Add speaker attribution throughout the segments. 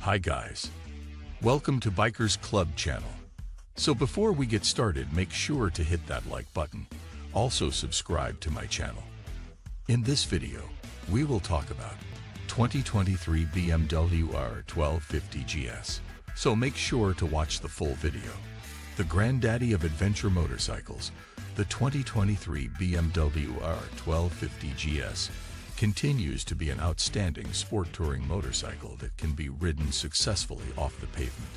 Speaker 1: Hi guys, welcome to Bikers Club channel. So before we get started, make sure to hit that like button. Also subscribe to my channel. In this video, we will talk about 2023 BMW R 1250 GS. So make sure to watch the full video. The granddaddy of adventure motorcycles, the 2023 BMW R 1250 GS continues to be an outstanding sport touring motorcycle that can be ridden successfully off the pavement.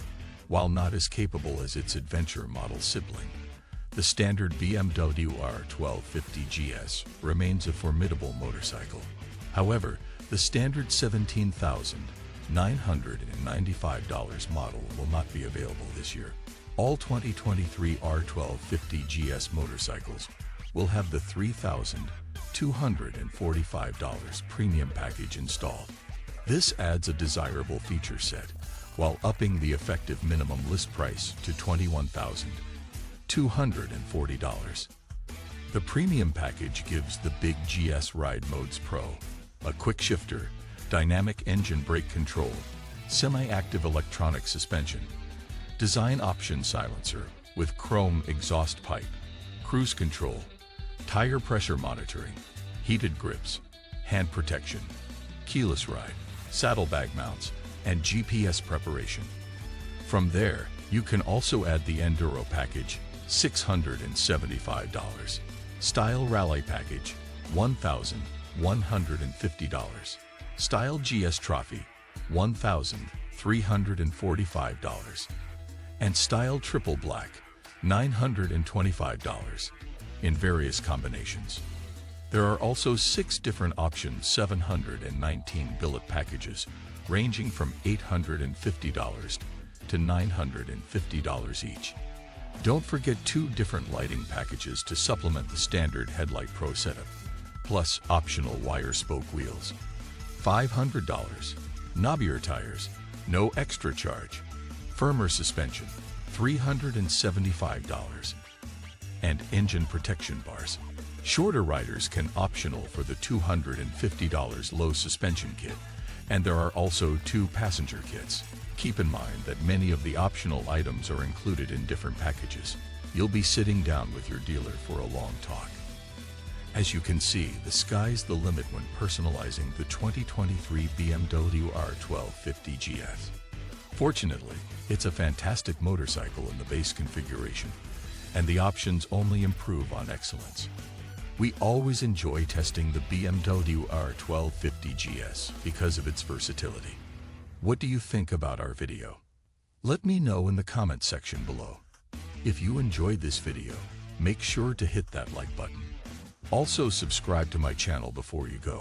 Speaker 1: While not as capable as its adventure model sibling, the standard BMW R 1250 GS remains a formidable motorcycle. However, the standard $17,995 model will not be available this year. All 2023 R 1250 GS motorcycles will have the $3,245 premium package installed. This adds a desirable feature set, while upping the effective minimum list price to $21,240. The premium package gives the Big GS Ride Modes Pro, a quick shifter, dynamic engine brake control, semi-active electronic suspension, design option silencer with chrome exhaust pipe, cruise control, tire pressure monitoring, heated grips, hand protection, keyless ride, saddlebag mounts, and GPS preparation. From there, you can also add the Enduro package, $675. Style Rally package, $1,150. Style GS Trophy, $1,345. And Style Triple Black, $925. In various combinations. There are also 6 different options, 719 billet packages, ranging from $850 to $950 each. Don't forget 2 different lighting packages to supplement the standard Headlight Pro setup, plus optional wire spoke wheels. $500. Knobbier tires, no extra charge. Firmer suspension, $375. And engine protection bars. Shorter riders can optional for the $250 low suspension kit, and there are also 2 passenger kits. Keep in mind that many of the optional items are included in different packages. You'll be sitting down with your dealer for a long talk. As you can see, the sky's the limit when personalizing the 2023 BMW R 1250 GS. Fortunately, it's a fantastic motorcycle in the base configuration, and the options only improve on excellence. We always enjoy testing the BMW R 1250 GS because of its versatility. What do you think about our video? Let me know in the comment section below. If you enjoyed this video, make sure to hit that like button. Also subscribe to my channel before you go.